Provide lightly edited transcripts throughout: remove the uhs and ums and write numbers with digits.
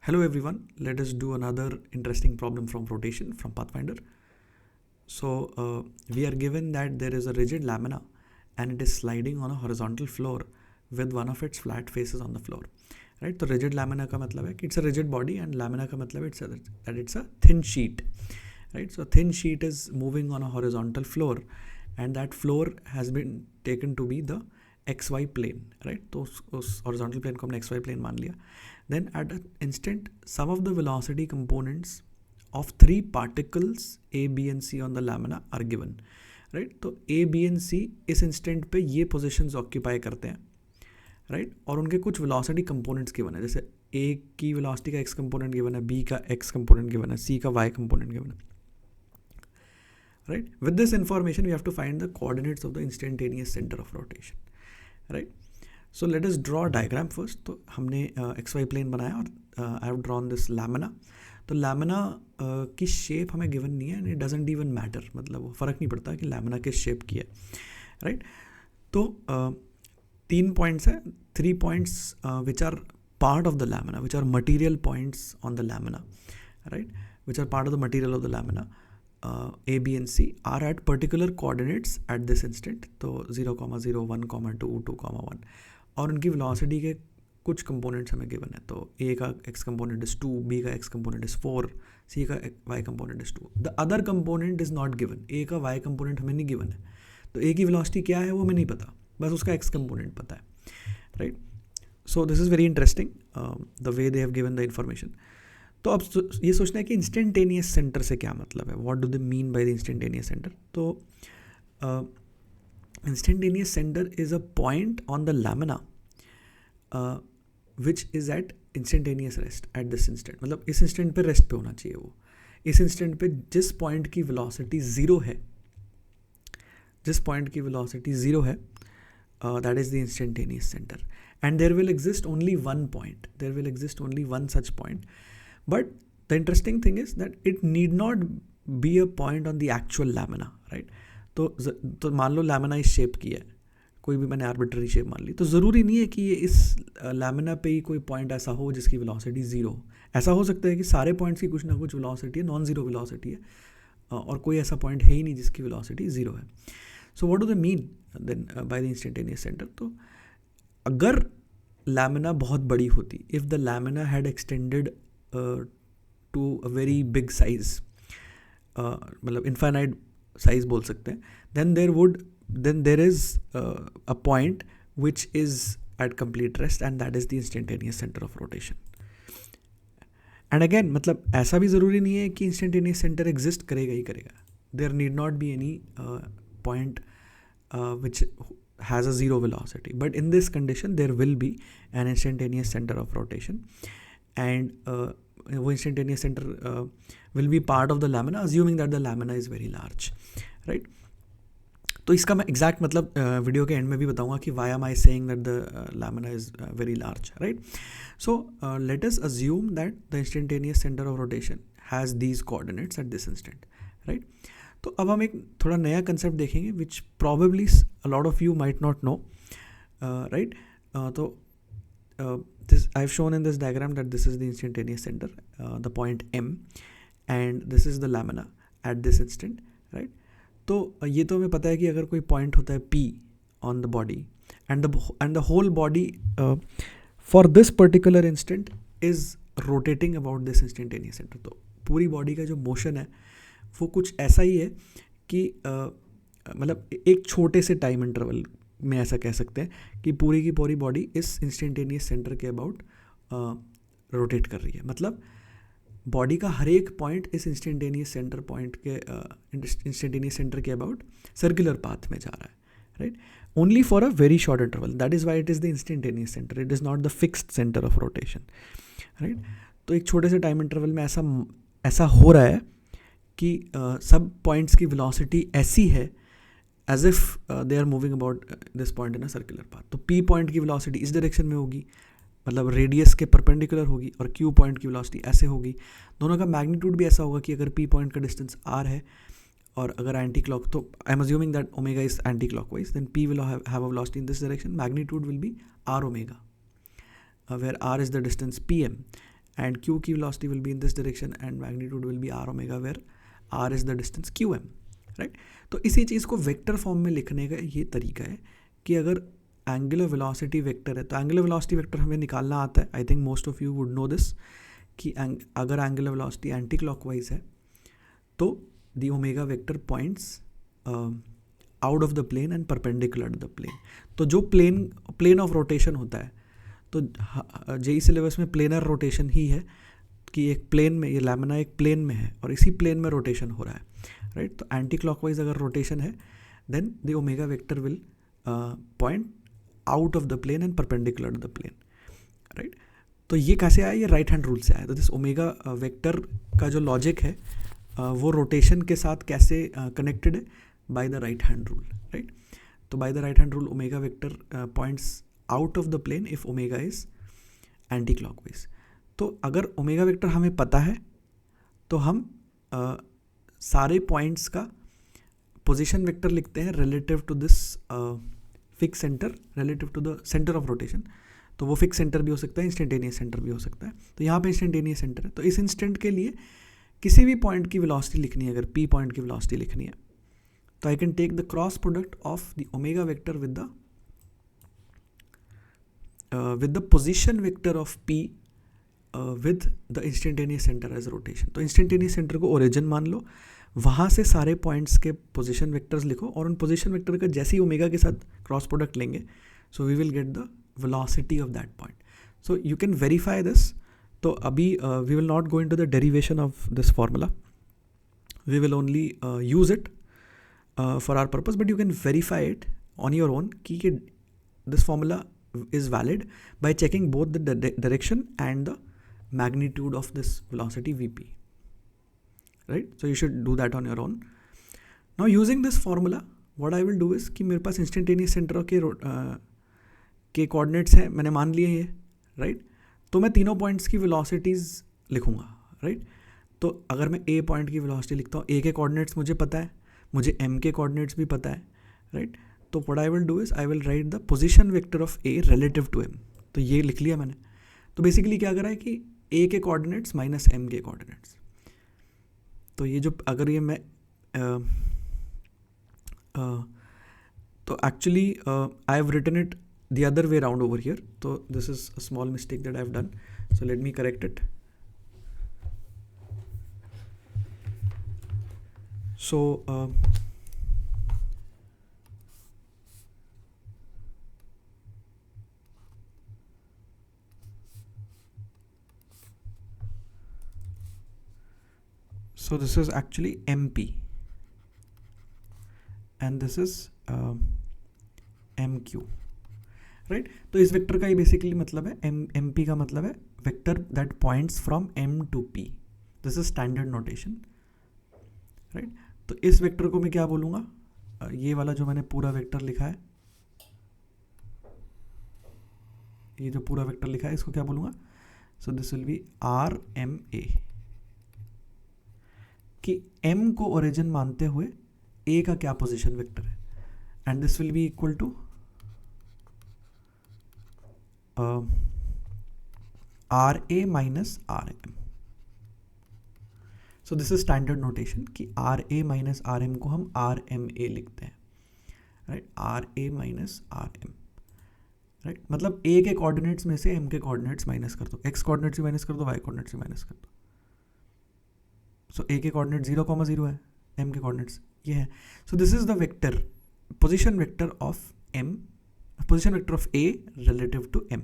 Hello everyone, let us do another interesting problem from rotation from Pathfinder. So we are given that there is a rigid lamina and it is sliding on a horizontal floor with one of its flat faces on the floor. Right? So rigid lamina का मतलब है कि it's a rigid body and lamina का मतलब it's a thin sheet. Right? So thin sheet is moving on a horizontal floor and that floor has been taken to be the XY plane. Right? तो उस horizontal plane को हमने XY plane मान लिया. Then at an instant, some of the velocity components of three particles A, B and C on the lamina are given. Right? तो A, B and C इस instant पे ये positions occupy करते हैं. Right? और उनके कुछ velocity components given है. जैसे A की velocity का X component given है, B का X component given है, C का Y component given है. Right? With this information, we have to find the coordinates of the instantaneous center of rotation. Right? So let us draw a diagram first. तो हमने XY plane बनाया और I have drawn this lamina. तो lamina की shape हमें given नहीं है and it doesn't even matter. मतलब वो फ़र्क नहीं पड़ता कि lamina किस shape की है. Right? तो 3 points है, 3 points which are part of the lamina, which are material points on the lamina. Right? Which are part of the material of the lamina. A, B and C are at particular coordinates at this instant. तो 0, 0, 1, 2, 2, 1 और उनकी velocity के कुछ components हमें given है. तो A का X component is 2, B का X component is 4, C का Y component is 2. The other component is not given. A का Y component हमें नहीं given है. तो A की velocity क्या है वो हमें नहीं पता, बस उसका X component पता है. Right? So this is very interesting, the way they have given the information. तो अब ये सोचना है कि इंस्टेंटेनियस सेंटर से क्या मतलब है. What do they mean by the instantaneous centre. तो instantaneous centre is a point on the lamina which is at instantaneous rest at this instant. मतलब इस इंस्टेंट पे रेस्ट पे होना चाहिए वो. इस इंस्टेंट पे जिस पॉइंट की वेलोसिटी ज़ीरो है, जिस पॉइंट की वेलोसिटी ज़ीरो है, that is the instantaneous centre. And there will exist only one point, there will exist only one such point. But the interesting thing is that it need not be a point on the actual lamina, right? तो मान लो lamina इस shape की है, कोई भी मैंने arbitrary shape मान ली, तो ज़रूरी नहीं है कि ये इस lamina पे ही कोई point ऐसा हो जिसकी velocity ज़ीरो हो. ऐसा हो सकता है कि सारे points की कुछ ना कुछ velocity है, नॉन ज़ीरो velocity है, और कोई ऐसा point है ही नहीं जिसकी velocity ज़ीरो है. So what do they mean then by the instantaneous center? तो अगर lamina बहुत बड़ी होती, if the lamina had extended to a very big size, मतलब infinite size बोल सकते हैं, then there is a point which is at complete rest and that is the instantaneous center of rotation. And again मतलब ऐसा भी ज़रूरी नहीं है कि instantaneous center exist करेगा ही करेगा. There need not be any point which has a zero velocity, but in this condition there will be an instantaneous center of rotation. And वो instantaneous center will be part of the lamina, assuming that the lamina is very large, right? तो इसका मैं exact मतलब video के and में भी बताऊंगा कि why am I saying that the lamina is very large, right? So let us assume that the instantaneous center of rotation has these coordinates at this instant, right? तो अब हम एक थोड़ा नया concept देखेंगे which probably a lot of you might not know, right? तो this I've shown in this diagram that this is the instantaneous center, the point M, and this is the lamina at this instant, right? तो ये तो हमें पता है कि अगर कोई point होता है P on the body and the whole body for this particular instant is rotating about this instantaneous center. तो पूरी body का जो motion है वो कुछ ऐसा ही है कि मतलब एक छोटे से टाइम इंटरवल में ऐसा कह सकते हैं कि पूरी की पूरी बॉडी इस इंस्टेंटेनियस सेंटर के अबाउट रोटेट कर रही है. मतलब बॉडी का हर एक पॉइंट इस इंस्टेंटेनियस सेंटर पॉइंट के इंस्टेंटेनियस सेंटर के अबाउट सर्कुलर पाथ में जा रहा है, right? Only for a very short interval. That is why it is the instantaneous centre, it is not the fixed centre of rotation, right? तो एक छोटे से टाइम इंटरवल में ऐसा हो रहा है कि सब पॉइंट्स की वेलोसिटी ऐसी है as if they are moving about this point in a circular path. तो P point की velocity इस डायरेक्शन में होगी, मतलब रेडियस के परपेंडिकुलर होगी, और Q point की velocity ऐसे होगी. दोनों का मैग्नीट्यूड भी ऐसा होगा कि अगर P point का डिस्टेंस R है और अगर एंटी क्लॉक, तो I am assuming that omega is anti clockwise, then P will have a velocity in this direction, magnitude will be R omega, where R is the distance PM and q की velocity will be in this direction and magnitude will be r omega where r is the distance qm, right. तो इसी चीज़ को vector form में लिखने का ये तरीका है कि अगर एंगुलर वेलोसिटी वेक्टर है तो एंगुलर वेलोसिटी वेक्टर हमें निकालना आता है. I think most of you would know this कि अगर एंगुलर वेलोसिटी एंटी क्लॉकवाइज है तो the omega vector points out of the plane and perpendicular to the plane. तो जो प्लेन ऑफ रोटेशन होता है, तो जेई सिलेबस में प्लेनर रोटेशन ही है कि एक प्लेन में, ये लैमिना एक प्लेन में है और इसी प्लेन में रोटेशन हो रहा है, राइट. तो एंटी क्लॉकवाइज अगर रोटेशन है then the omega vector will point out of the plane and perpendicular to the plane, right. तो ये कैसे आया? ये राइट हैंड रूल से आया. तो दिस ओमेगा वेक्टर का जो लॉजिक है वो रोटेशन के साथ कैसे कनेक्टेड है? By the right hand rule, right. तो by the right hand rule omega vector points out of the plane if omega is anti clockwise. तो अगर ओमेगा वेक्टर हमें पता है तो हम सारे पॉइंट्स का पोजीशन वेक्टर लिखते हैं relative to this fix centre, relative to the centre of rotation. तो वो फिक्स सेंटर भी हो सकता है, इंस्टेंटेनियस सेंटर भी हो सकता है. तो यहाँ पे इंस्टेंटेनियस सेंटर है. तो इस इंस्टेंट के लिए किसी भी पॉइंट की वेलोसिटी लिखनी है, अगर पी पॉइंट की वेलोसिटी लिखनी है, तो I can take the cross product of the omega vector with the position vector of P with the instantaneous centre as rotation. तो इंस्टेंटेनियस सेंटर को ओरिजिन मान लो, वहाँ से सारे पॉइंट्स के पोजीशन वेक्टर्स लिखो और उन पोजीशन वेक्टर का जैसे ही ओमेगा के साथ क्रॉस प्रोडक्ट लेंगे, so we will get the velocity of that point. So you can verify this. तो अभी we will not go into the derivation of this formula. We will only use it for our purpose, but you can verify it on your own कि this formula is valid by checking both the direction and the magnitude of this velocity Vp, right? So you should do that on your own. Now using this formula, what I will do is कि मेरे पास instantaneous center के coordinates हैं, मैंने मान लिए ये, right. तो मैं तीनों पॉइंट्स की वेलोसिटीज़ लिखूंगा, राइट. तो अगर मैं ए पॉइंट की वेलोसिटी लिखता हूँ, ए के कोऑर्डिनेट्स मुझे पता है, मुझे एम के कोऑर्डिनेट्स भी पता है, राइट. तो what I will do is I will write the position vector of A relative to M. तो ये लिख लिया मैंने. तो बेसिकली क्या करा है कि ए के कोऑर्डिनेट्स माइनस एम के कोऑर्डिनेट्स. तो ये जो अगर ये मैं तो actually I have written it the other way around over here. So this is a small mistake that I have done, so let me correct it. So so this is actually MP and this is MQ, right. तो इस vector का ही basically मतलब है M P का मतलब है vector that points from M to P. This is standard notation, right. तो इस वेक्टर को मैं क्या बोलूँगा? ये वाला जो मैंने पूरा वेक्टर लिखा है, ये जो पूरा वेक्टर लिखा है, इसको क्या बोलूँगा? So this will be R M A, कि एम को ओरिजिन मानते हुए ए का क्या पोजिशन वेक्टर है, and this will be equal to R A minus R M. So this is standard notation कि R A minus R M को हम आर एम ए लिखते हैं, right. R A minus R M, right. मतलब A के coordinates में से M के कोऑर्डिनेट्स माइनस कर दो, एक्स कोऑर्डिनेट से माइनस कर दो, वाई कोऑर्डिनेट से माइनस कर दो. सो ए के कोऑर्डिनेट 0,0 है, एम के कोऑर्डिनेट्स ये है. So this is the vector, position vector of M, position vector of A relative to M.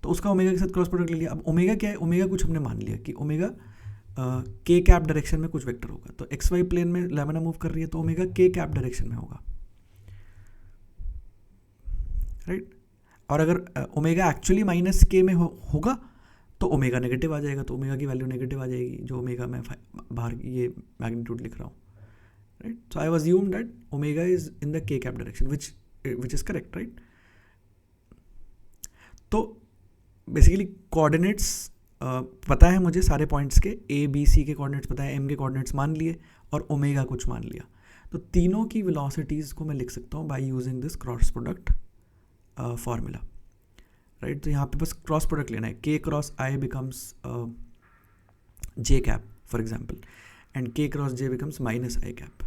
तो उसका ओमेगा के साथ क्रॉस प्रोडक्ट ले लिया. अब ओमेगा क्या है? ओमेगा कुछ हमने मान लिया कि ओमेगा के कैप डायरेक्शन में कुछ वेक्टर होगा. तो एक्स वाई प्लेन में लैमिना मूव कर रही है तो ओमेगा के कैप डायरेक्शन में होगा, राइट. और अगर ओमेगा एक्चुअली माइनस के में होगा तो ओमेगा नेगेटिव आ जाएगा. तो ओमेगा की वैल्यू नेगेटिव आ जाएगी, जो ओमेगा मैं बाहर ये मैग्नीट्यूड लिख रहा हूँ, right. So I assume that omega is in the K cap direction which is correct, right. तो बेसिकली कोऑर्डिनेट्स पता है मुझे सारे पॉइंट्स के, ए बी सी के कोऑर्डिनेट्स पता है, एम के कोऑर्डिनेट्स मान लिए और ओमेगा कुछ मान लिया. तो तीनों की वेलोसिटीज़ को मैं लिख सकता हूँ by using this cross product formula, right. तो यहाँ पे बस क्रॉस प्रोडक्ट लेना है, के cross I becomes J cap for example, and के क्रॉस जे बिकम्स माइनस आई कैप,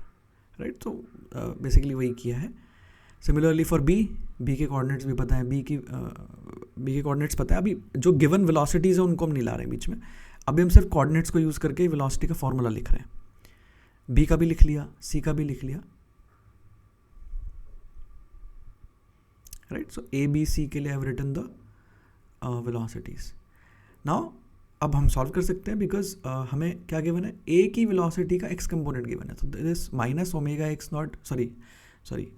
राइट। तो बेसिकली वही किया है। सिमिलरली फॉर बी के कोऑर्डिनेट्स भी पता है, बी के कोऑर्डिनेट्स पता है। अभी जो गिवन वेलोसिटीज़ है उनको हम नहीं ला रहे हैं बीच में, अभी हम सिर्फ कोऑर्डिनेट्स को यूज़ करके वेलोसिटी का फॉर्मूला लिख रहे हैं। बी का भी लिख लिया, सी का भी लिख लिया, right. So A B C के लिए I have written the velocities. Now अब हम सॉल्व कर सकते हैं, बिकॉज हमें क्या गिवन है, ए की वेलोसिटी का एक्स कंपोनेंट गिवन है। तो this minus omega X naught, sorry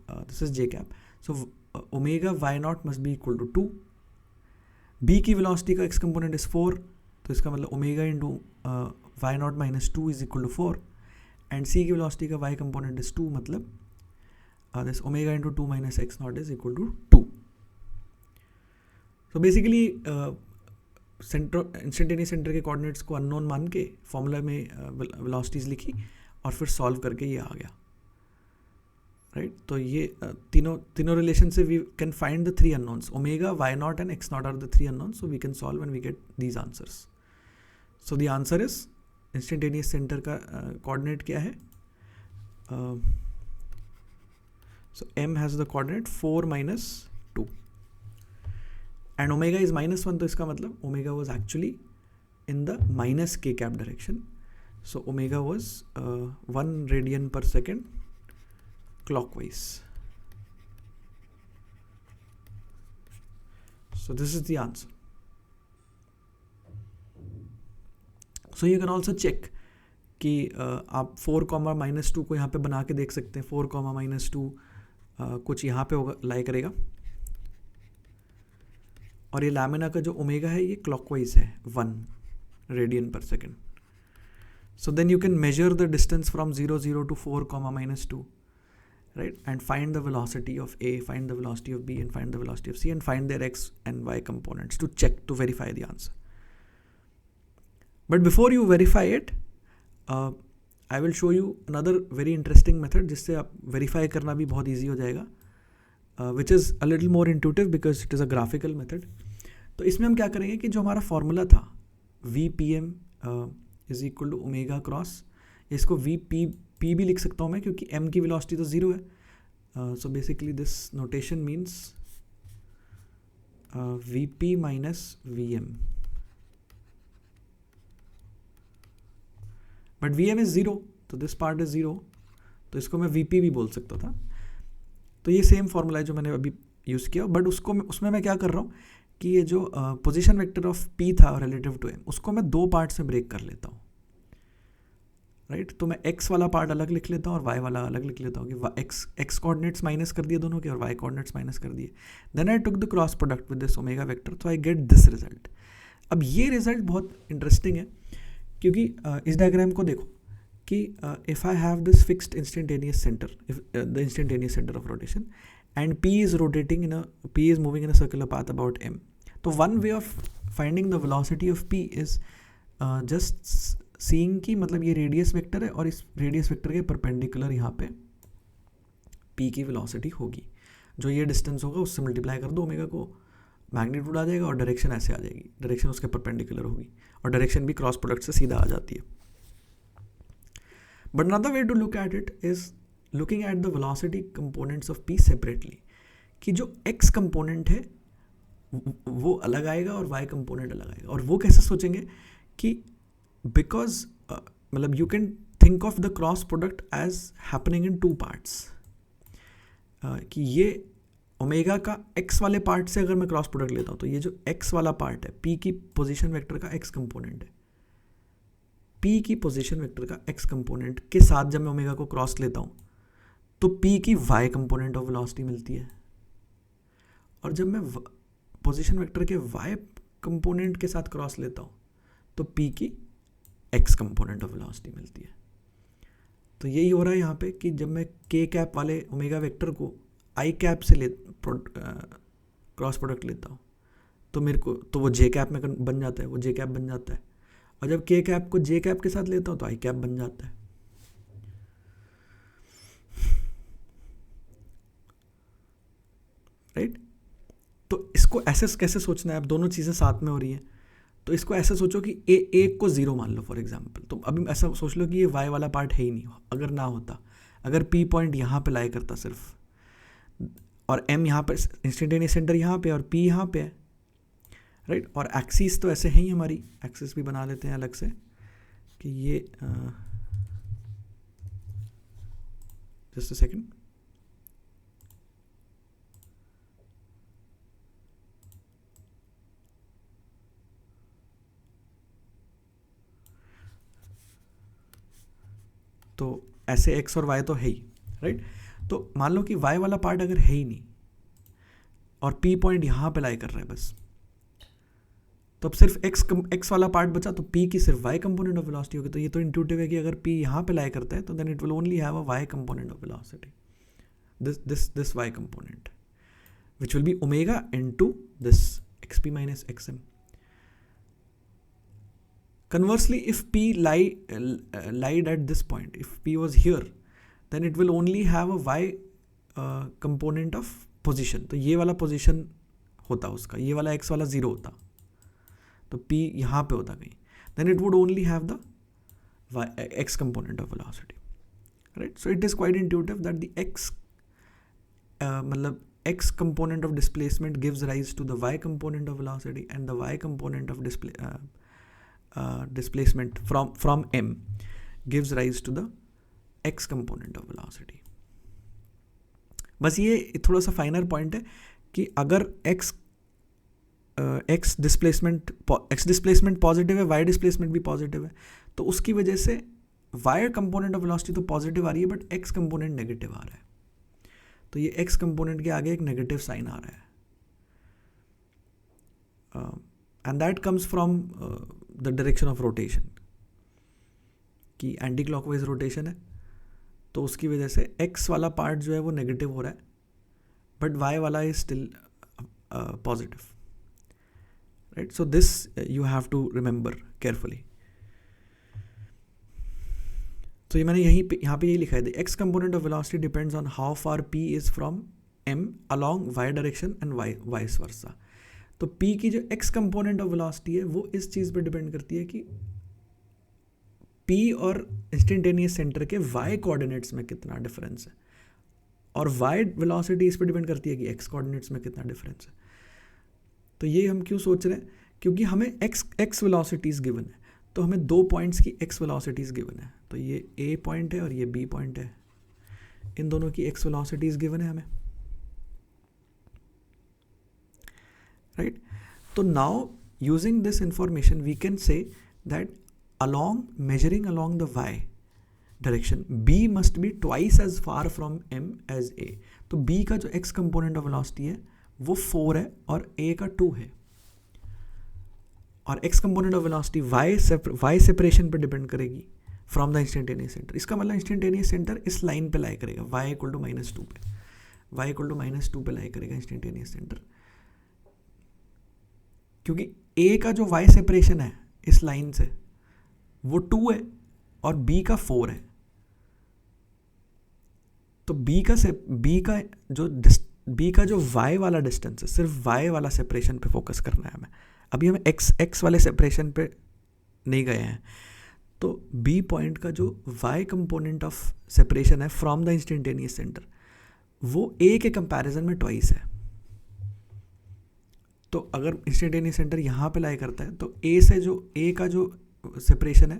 this is J cap, so omega Y naught must be equal to 2। B की वेलोसिटी का एक्स कंपोनेंट इज 4, तो इसका मतलब omega into Y naught minus 2 is equal to 4, and C की velocity का Y component is 2, मतलब this omega into 2 minus X naught is equal to 2। तो basically centre, instantaneous centre के coordinates को unknown मान के फॉर्मूला में वेलोसिटीज़ लिखी और फिर सॉल्व करके ये आ गया, राइट। तो ये तीनों रिलेशन से we can find the 3 unknowns, omega Y naught and X naught are the 3 unknowns, so we can solve and we get these answers. So the answer is instantaneous centre का coordinate क्या है, सो m has the coordinate 4 minus 2 and omega is -1, तो इसका मतलब omega was actually in the minus k cap direction, so omega was 1 radian per second clockwise. So this is the answer. So you can also check कि आप 4, -2 को यहाँ पे बना के देख सकते हैं। 4, -2 कुछ यहाँ पे होगा, लाई करेगा, और ये लैमिना का जो ओमेगा है ये क्लॉकवाइज है 1 रेडियन पर second. So then you can measure the distance from 0 0 to 4, -2, right, and find the velocity of A, find the velocity of B, and find the velocity of C, and find their x and y components to check, to verify the answer. But before you verify it, I will show you another very interesting method जिससे आप verify करना भी बहुत easy हो जाएगा, which is a little more intuitive because it is a graphical method. तो इसमें हम क्या करेंगे कि जो हमारा फॉर्मूला था VPM is equal to omega cross, इसको VP भी लिख सकता हूँ मैं, क्योंकि M की वेलोसिटी तो 0 है। So basically this notation means VP minus VM, but VM is 0, तो दिस पार्ट इज 0, तो इसको मैं VP भी बोल सकता था। तो ये सेम फॉर्मूला है जो मैंने अभी यूज़ किया, बट उसमें मैं क्या कर रहा हूँ कि ये जो पोजीशन वेक्टर ऑफ P था रिलेटिव टू M, उसको मैं 2 पार्ट में ब्रेक कर लेता हूँ, राइट। तो मैं x वाला पार्ट अलग लिख लेता हूँ और y वाला अलग लिख लेता हूँ कि x कोऑर्डिनेट्स माइनस कर दिए दोनों के और y कोऑर्डिनेट्स माइनस कर दिए। Then I took the cross product with this omega vector, तो आई गेट दिस रिजल्ट। अब ये रिजल्ट बहुत इंटरेस्टिंग है, क्योंकि इस डायग्राम को देखो कि if I have this fixed instantaneous centre, the instantaneous centre of rotation, and P is rotating P is moving in a circular path about M. तो one way of finding the velocity of P is just seeing कि मतलब ये radius vector है और इस radius vector के perpendicular यहाँ पे P की वेलोसिटी होगी। जो ये डिस्टेंस होगा उससे मल्टीप्लाई कर दो ओमेगा को, मैग्नीट्यूड आ जाएगा और डायरेक्शन ऐसे आ जाएगी, डायरेक्शन उसके परपेंडिकुलर होगी, और डायरेक्शन भी क्रॉस प्रोडक्ट से सीधा आ जाती है। But another way to look at it is looking at the velocity components of P separately, कि जो x कंपोनेंट है वो अलग आएगा और y कंपोनेंट अलग आएगा। और वो कैसे सोचेंगे कि बिकॉज मतलब you can think of the cross product as happening in 2 parts, कि ये ओमेगा का x वाले पार्ट से अगर मैं क्रॉस प्रोडक्ट लेता हूँ तो ये जो x वाला पार्ट है P की पोजीशन वेक्टर का x कंपोनेंट है, P की पोजीशन वेक्टर का x कंपोनेंट के साथ जब मैं ओमेगा को क्रॉस लेता हूँ तो P की y कंपोनेंट ऑफ वेलोसिटी मिलती है, और जब मैं पोजीशन वेक्टर के y कंपोनेंट के साथ क्रॉस लेता हूँ तो P की x कंपोनेंट ऑफ वेलोसिटी मिलती है। तो यही हो रहा है यहाँ पे कि जब मैं k कैप वाले ओमेगा वेक्टर को i कैप से क्रॉस प्रोडक्ट लेता हूँ तो मेरे को तो वो j कैप में बन जाता है, वो j कैप बन जाता है, और जब k कैप को j कैप के साथ लेता हूँ तो i कैप बन जाता है, राइट। तो इसको ऐसे कैसे सोचना है, अब दोनों चीज़ें साथ में हो रही हैं, तो इसको ऐसे सोचो कि एक को ज़ीरो मान लो फॉर एग्जांपल। तो अभी ऐसा सोच लो कि ये वाई वाला पार्ट है ही नहीं, अगर ना होता, अगर पी पॉइंट यहाँ पे लाई करता सिर्फ, और एम यहाँ पर इंस्टेंटेनियस सेंटर यहाँ पे और पी यहाँ पे है, राइट। और एक्सिस तो ऐसे है ही हमारी, एक्सिस भी बना लेते हैं अलग से कि ये जस्ट अ सेकेंड, तो ऐसे एक्स और वाई तो है ही, राइट। तो मान लो कि वाई वाला पार्ट अगर है ही नहीं और पी पॉइंट यहाँ पे लाई कर रहा है बस, तो अब सिर्फ एक्स वाला पार्ट बचा, तो पी की सिर्फ वाई कंपोनेंट ऑफ वेलोसिटी होगी। तो ये तो इंट्यूटिव है कि अगर पी यहाँ पे लाई करता है तो then it will only have a Y component of velocity, this y component, which will be omega into this xp minus xm. Conversely, if p lied at this point, if p was here, then it will only have a y component of position. तो ये वाला position होता उसका, ये वाला x वाला zero होता, तो p यहाँ पे होता कहीं, then it would only have the x component of velocity, right? So it is quite intuitive that the मतलब x component of displacement gives rise to the y component of velocity, and the y component of displacement from m gives rise to the x component of velocity. बस ये थोड़ा सा फाइनर point है कि अगर x displacement positive है, y displacement भी positive है, तो उसकी वजह से y कंपोनेंट ऑफ वेलोसिटी तो पॉजिटिव आ रही है बट x कंपोनेंट नेगेटिव आ रहा है। तो ये x कंपोनेंट के आगे एक नेगेटिव साइन आ रहा है, and that comes from the direction of rotation, कि एंटी क्लॉकवाइज रोटेशन है, तो उसकी वजह से x वाला पार्ट जो है वो नेगेटिव हो रहा है बट y वाला is still positive, right. So this you have to remember carefully. तो ये मैंने यहाँ पे यही लिखा है, the X component of velocity depends on how far P is from M along Y direction and vice versa. तो पी की जो एक्स कंपोनेंट ऑफ वेलोसिटी है वो इस चीज़ पे डिपेंड करती है कि पी और इंस्टेंटेनियस सेंटर के वाई कोऑर्डिनेट्स में कितना डिफरेंस है, और वाई वेलोसिटी इस पे डिपेंड करती है कि एक्स कोऑर्डिनेट्स में कितना डिफरेंस है। तो ये हम क्यों सोच रहे हैं, क्योंकि हमें एक्स वेलोसिटीज़ गिवन है, तो हमें दो पॉइंट्स की एक्स वेलोसिटीज़ गिवन है, तो ये ए पॉइंट है और ये बी पॉइंट है, इन दोनों की एक्स वेलोसिटीज़ गिवन है हमें, राइट। तो now using this information we can say that measuring along the y direction, b must be twice as far from m as a. तो b का जो x component of velocity है वो 4 है और a का 2 है, और x component of velocity y separation पर डिपेंड करेगी फ्रॉम द इंस्टेंटेनियस सेंटर। इसका मतलब इंस्टेंटेनियस सेंटर इस लाइन पे लाई करेगा, y इक्वल टू -2 पे, y इक्वल टू -2 पे लाई करेगा इंस्टेंटेनियस सेंटर, क्योंकि a का जो y सेपरेशन है इस लाइन से वो 2 है और b का 4 है। तो b का जो y वाला डिस्टेंस है, सिर्फ y वाला सेपरेशन पे फोकस करना है हमें। अभी हम x वाले सेपरेशन पे नहीं गए हैं। तो b पॉइंट का जो y कंपोनेंट ऑफ सेपरेशन है फ्रॉम द इंस्टेंटेनियस सेंटर वो a के कंपैरिजन में ट्वाइस है। तो अगर इंस्टेंटेनियस सेंटर यहाँ पे लाई करता है तो a का जो सेपरेशन है,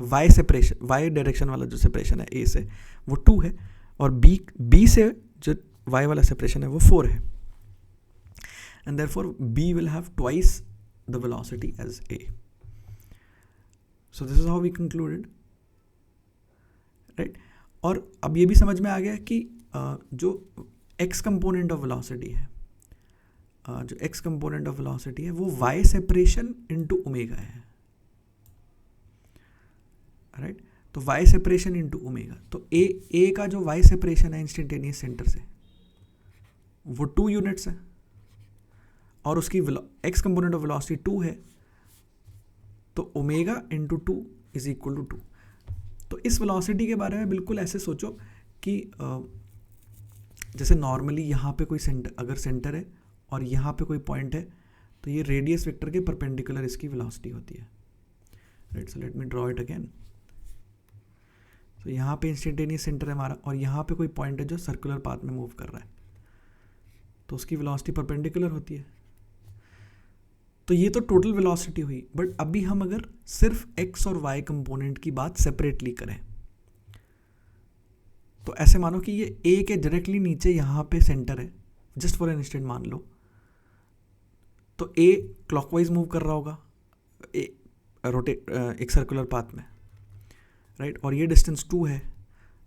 y डायरेक्शन वाला जो सेपरेशन है a से वो 2 है, और b से जो y वाला सेपरेशन है वो 4 है, and therefore b will have twice the velocity as a. So this is how we concluded, right. और अब ये भी समझ में आ गया कि जो x कंपोनेंट ऑफ वेलोसिटी है, जो x कंपोनेंट ऑफ वेलोसिटी है वो y सेपरेशन इनटू ओमेगा है, राइट। तो y सेपरेशन इनटू ओमेगा, तो a का जो y सेपरेशन है इंस्टेंटेनियस सेंटर से वो 2 यूनिट्स है, और उसकी x कंपोनेंट ऑफ वेलोसिटी 2 है, तो omega into 2 is equal to 2। तो इस वेलोसिटी के बारे में बिल्कुल ऐसे सोचो कि जैसे नॉर्मली यहाँ पे कोई सेंटर, अगर सेंटर है और यहाँ पे कोई पॉइंट है, तो ये रेडियस वेक्टर के परपेंडिकुलर इसकी वेलोसिटी होती है, right. So let me draw it again. तो यहाँ पे इंस्टेंटेनियस सेंटर है हमारा, और यहाँ पे कोई पॉइंट है जो सर्कुलर पाथ में मूव कर रहा है, तो उसकी वेलोसिटी परपेंडिकुलर होती है. तो ये तो टोटल वेलोसिटी हुई. बट अभी हम अगर सिर्फ एक्स और वाई कंपोनेंट की बात सेपरेटली करें, तो ऐसे मानो कि ये ए के डायरेक्टली नीचे यहाँ पे सेंटर है, जस्ट फॉर एन इंस्टेंट मान लो. तो ए क्लॉकवाइज मूव कर रहा होगा एक सर्कुलर पाथ में, राइट. और ये डिस्टेंस 2 है,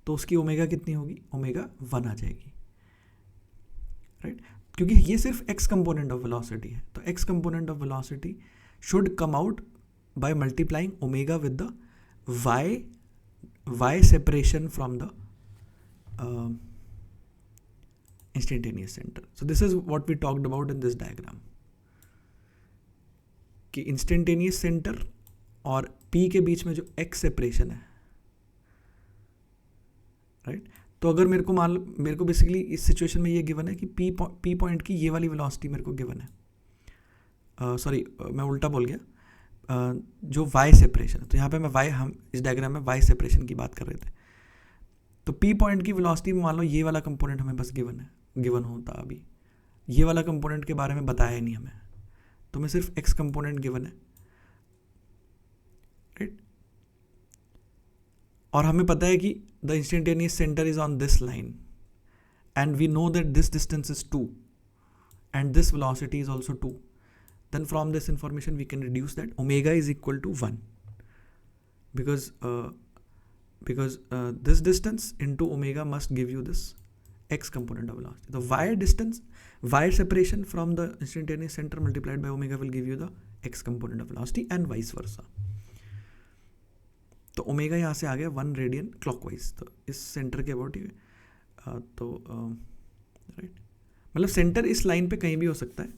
तो उसकी ओमेगा कितनी होगी? ओमेगा 1 आ जाएगी, राइट. क्योंकि ये सिर्फ एक्स कंपोनेंट ऑफ वेलोसिटी है, तो X component of velocity should come out by multiplying omega with the Y separation from the instantaneous center. So this is what we talked about in this diagram, कि instantaneous center और P के बीच में जो x separation है, right. तो अगर मेरे को बेसिकली इस सिचुएशन में ये गिवन है कि P पॉइंट की ये वाली वेलोसिटी मेरे को गिवन है. सॉरी, मैं उल्टा बोल गया. जो y सेपरेशन है, तो यहाँ पे हम इस डायग्राम में y सेपरेशन की बात कर रहे थे. तो P पॉइंट की वेलोसिटी में मान लो ये वाला कंपोनेंट हमें बस गिवन होता, अभी ये वाला कंपोनेंट के बारे में बताया नहीं हमें, तो हमें सिर्फ x कंपोनेंट गिवन है, राइट. और हमें पता है कि the instantaneous centre is on this line, and we know that this distance is 2 and this velocity is also 2. Then from this information we can reduce that omega is equal to 1, because this distance into omega must give you this x component of velocity. The y separation from the instantaneous center multiplied by omega will give you the x component of velocity and vice versa. तो omega यहाँ से आ गया 1 radian clockwise, तो इस centre के about ही. तो right, मतलब centre इस लाइन पे कहीं भी हो सकता है,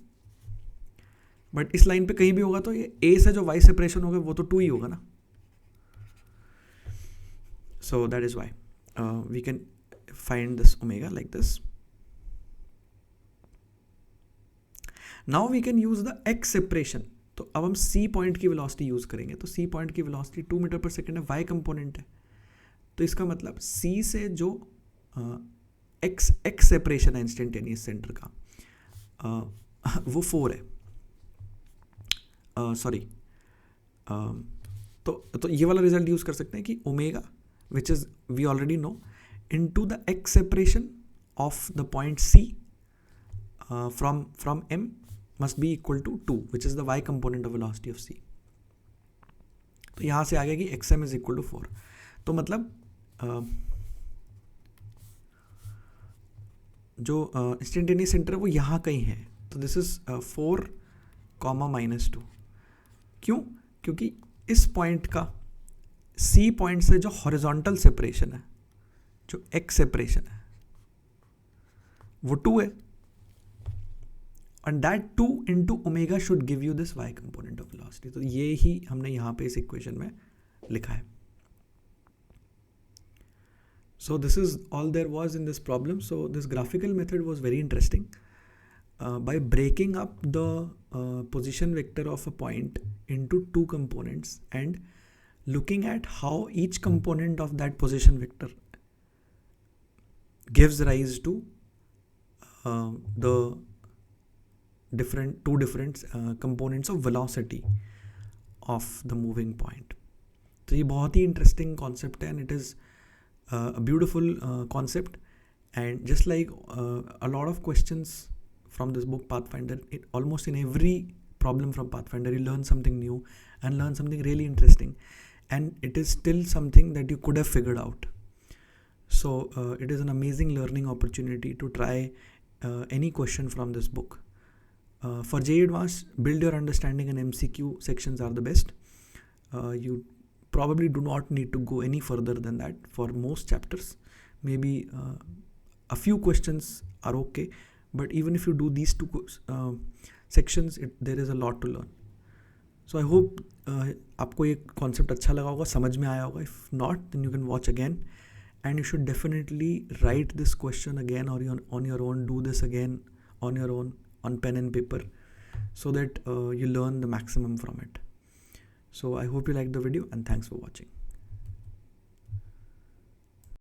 बट इस लाइन पे कहीं भी होगा तो ये ए से जो वाई सेपरेशन होगा वो तो 2 ही होगा ना. So that is why we can find this omega like this. Now we can use the x separation. तो अब हम c पॉइंट की वेलोसिटी यूज करेंगे. तो c पॉइंट की वेलोसिटी 2 मीटर पर सेकेंड है, y कंपोनेंट है. तो इसका मतलब c से जो x सेपरेशन है इंस्टेंटेनियस सेंटर का, वो 4 है. सॉरी, तो ये वाला रिजल्ट यूज कर सकते हैं कि omega, which is we already know, into the x separation of the point C from M must be equal to 2, which is the y component of velocity of C. तो यहाँ से आ गया कि xm is equal to 4. तो मतलब जो instantaneous centre है वो यहाँ कहीं है. तो दिस इज 4, -2. क्यों? क्योंकि इस पॉइंट का C पॉइंट से जो हॉरिजॉन्टल सेपरेशन है, जो x सेपरेशन है, वो 2 है, and that 2 into omega should give you this y component of velocity. तो ये ही हमने यहाँ पे इस इक्वेशन में लिखा है. So this is all there was in this problem. So this graphical method was very interesting. By breaking up the position vector of a point into 2 components and looking at how each component of that position vector gives rise to the two different components of velocity of the moving point. तो ये बहुत ही interesting concept है, and it is a beautiful concept, and just like a lot of questions from this book Pathfinder, almost in every problem from Pathfinder you learn something new and learn something really interesting, and it is still something that you could have figured out. So it is an amazing learning opportunity to try any question from this book. For JEE Advanced, build your understanding and MCQ sections are the best. You probably do not need to go any further than that for most chapters. Maybe a few questions are okay, but even if you do these 2 sections, there is a lot to learn. So I hope आपको ये concept अच्छा लगा होगा, समझ में आया होगा. If not, then you can watch again, and you should definitely write this question again or on your own, do this again on your own, on pen and paper so that you learn the maximum from it. So I hope you liked the video, and thanks for watching.